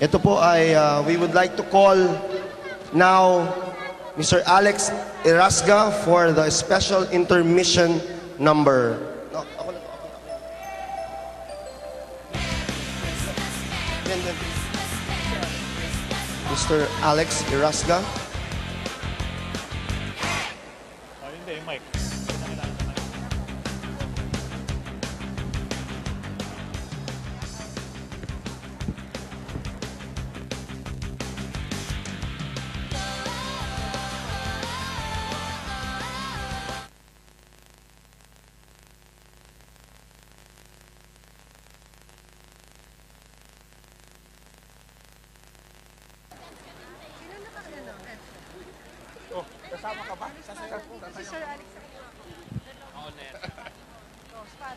Ito po ay we would like to call now Mr. Alex Erasga for the special intermission number. No, ako na to. Mr. Alex Erasga. Hindi, yung mic. Oh, kasama ka ba? Si Sir Alex. Ako na yan. Oh, spot.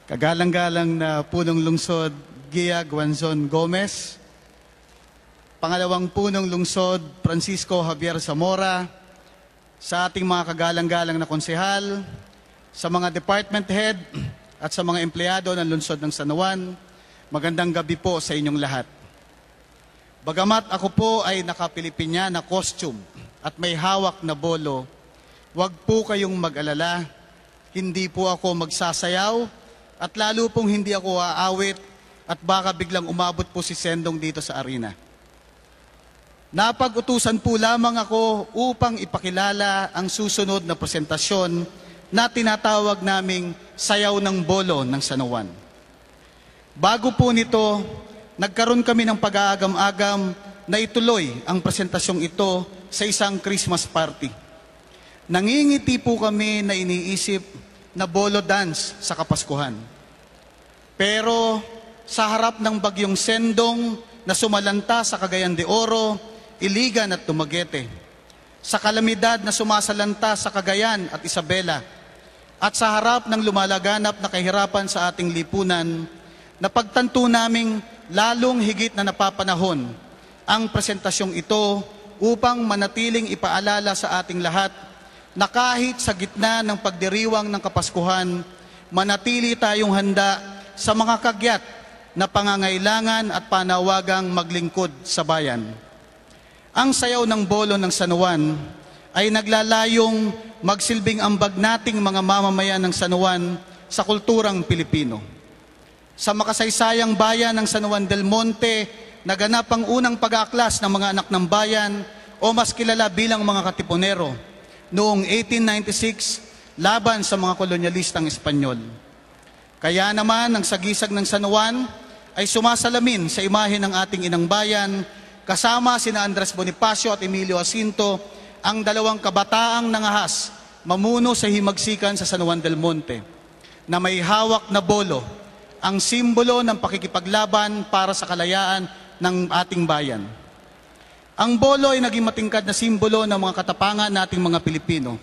Kagalang-galang na punong lungsod Gia Guanzon Gomez, pangalawang punong lungsod Francisco Javier Zamora, sa ating mga kagalang-galang na konsehal, sa mga department head at sa mga empleyado ng lungsod ng San Juan, magandang gabi po sa inyong lahat. Bagamat ako po ay naka-Pilipina na costume at may hawak na bolo, huwag po kayong mag-alala, hindi po ako magsasayaw at lalo pong hindi ako aawit at baka biglang umabot po si Sendong dito sa arena. Napag-utusan po lamang ako upang ipakilala ang susunod na presentasyon na tinatawag naming Sayaw ng Bolo ng San Juan. Bago po nito, nagkaroon kami ng pag-aagam-agam na ituloy ang presentasyong ito sa isang Christmas party. Nangingiti po kami na iniisip na bolo dance sa Kapaskuhan. Pero sa harap ng bagyong Sendong na sumalanta sa Cagayan de Oro, Iligan at Dumaguete, sa kalamidad na sumasalanta sa Cagayan at Isabela, at sa harap ng lumalaganap na kahirapan sa ating lipunan, napagtanto naming lalong higit na napapanahon ang presentasyong ito upang manatiling ipaalala sa ating lahat na kahit sa gitna ng pagdiriwang ng Kapaskuhan, manatili tayong handa sa mga kagyat na pangangailangan at panawagang maglingkod sa bayan. Ang sayaw ng bolo ng San Juan ay naglalayong magsilbing ambag nating mga mamamayan ng San Juan sa kulturang Pilipino. Sa makasaysayang bayan ng San Juan del Monte, naganap ang unang pag-aaklas ng mga anak ng bayan o mas kilala bilang mga katipunero noong 1896 laban sa mga kolonyalistang Espanyol. Kaya naman ang sagisag ng San Juan ay sumasalamin sa imahe ng ating inang bayan kasama sina Andres Bonifacio at Emilio Jacinto, ang dalawang kabataang nangahas mamuno sa himagsikan sa San Juan del Monte na may hawak na bolo, ang simbolo ng pakikipaglaban para sa kalayaan ng ating bayan. Ang bolo ay naging matingkad na simbolo ng mga katapangan nating mga Pilipino.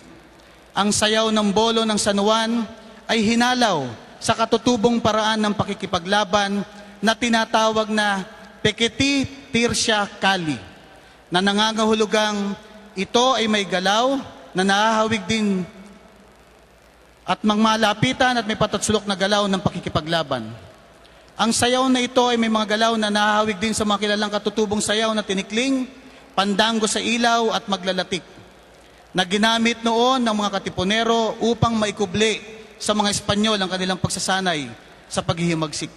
Ang sayaw ng bolo ng San Juan ay hinalaw sa katutubong paraan ng pakikipaglaban na tinatawag na Peketi Tirsia Kali, na nangangahulugang ito ay may galaw na nahahawig din at malapitan at may patatsulok na galaw ng pakikipaglaban. Ang sayaw na ito ay may mga galaw na nahahawig din sa mga kilalang katutubong sayaw na tinikling, pandango sa ilaw at maglalatik, na ginamit noon ng mga katipunero upang maikubli sa mga Espanyol ang kanilang pagsasanay sa paghihimagsik.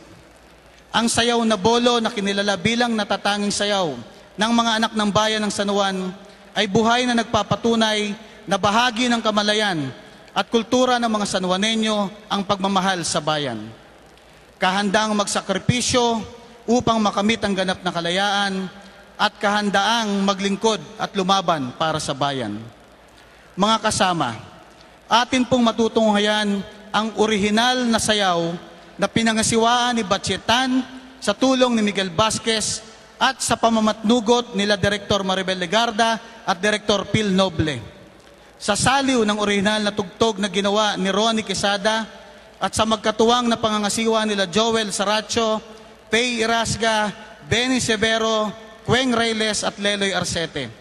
Ang sayaw na bolo na kinilala bilang natatanging sayaw ng mga anak ng bayan ng San Juan ay buhay na nagpapatunay na bahagi ng kamalayan at kultura ng mga San Juanenyo ang pagmamahal sa bayan. Kahandang magsakripisyo upang makamit ang ganap na kalayaan at kahandaang maglingkod at lumaban para sa bayan. Mga kasama, atin pong matutunghayan ang orihinal na sayaw na pinangasiwaan ni Batchetan sa tulong ni Miguel Vasquez at sa pamamatnugot nila Direktor Maribel Legarda at Direktor Phil Noble. Sa saliw ng orihinal na tugtog na ginawa ni Ronnie Quesada at sa magkatuwang na pangangasiwa nila Joel Saracho, Pay Erasga, Benny Severo, Queng Reyles at Leloy Arcete.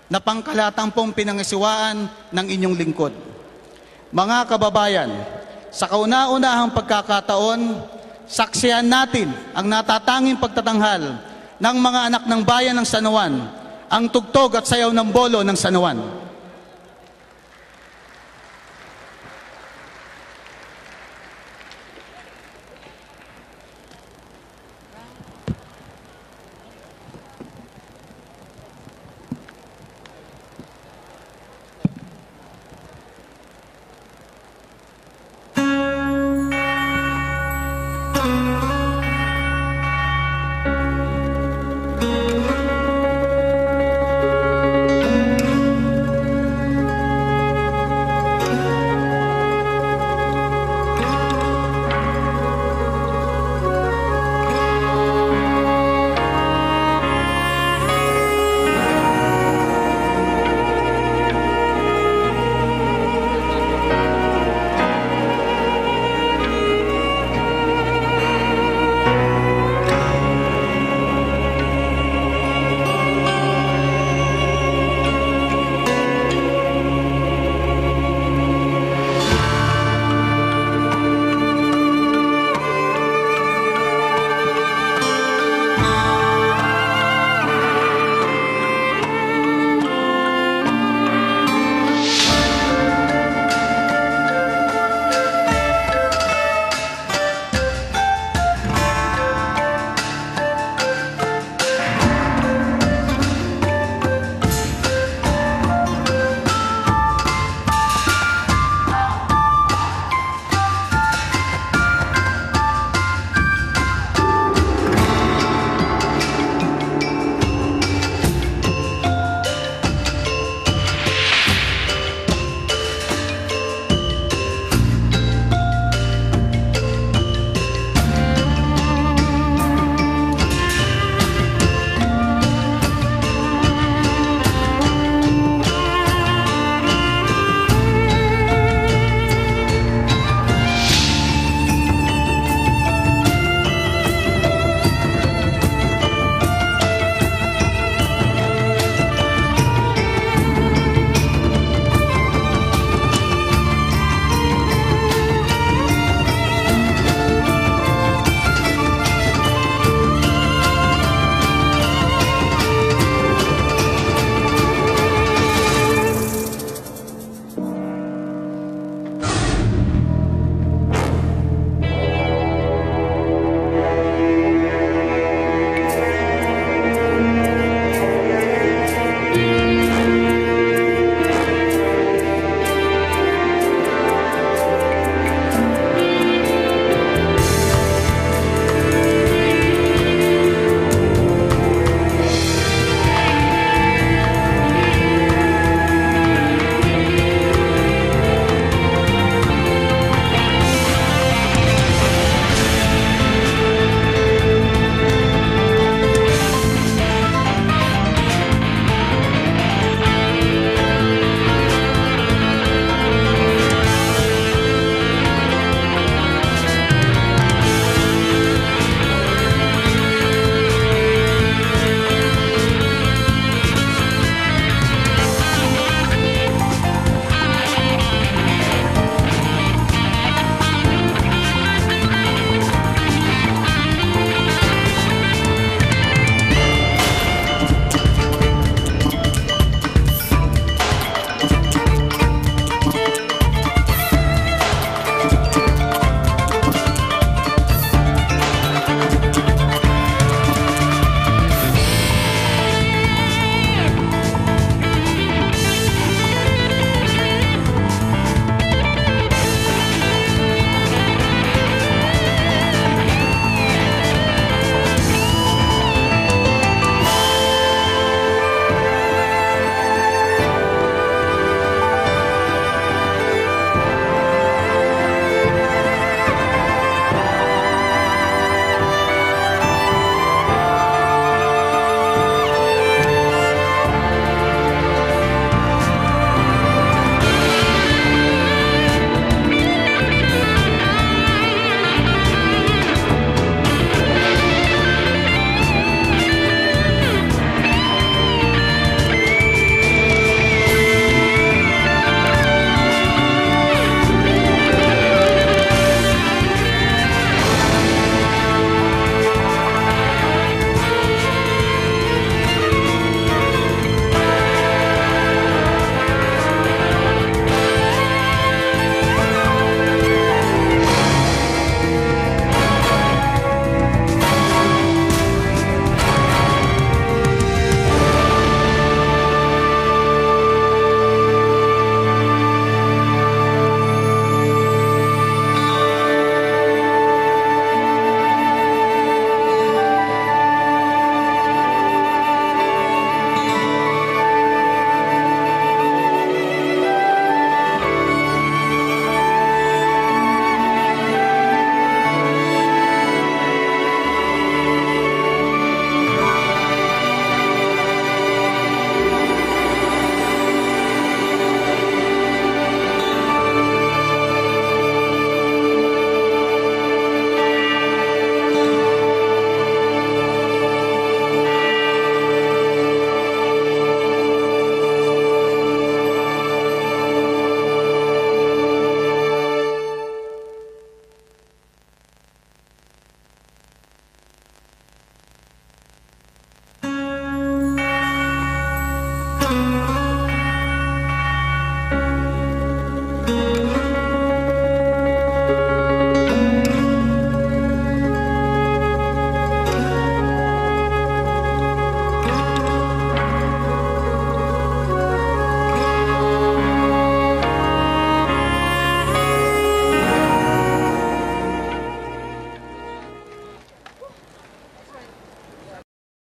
na pangkalatampong pinangasiwaan ng inyong lingkod. Mga kababayan, sa kauna-unahang pagkakataon, saksihan natin ang natatanging pagtatanghal ng mga anak ng bayan ng San Juan, ang tugtog at sayaw ng bolo ng San Juan.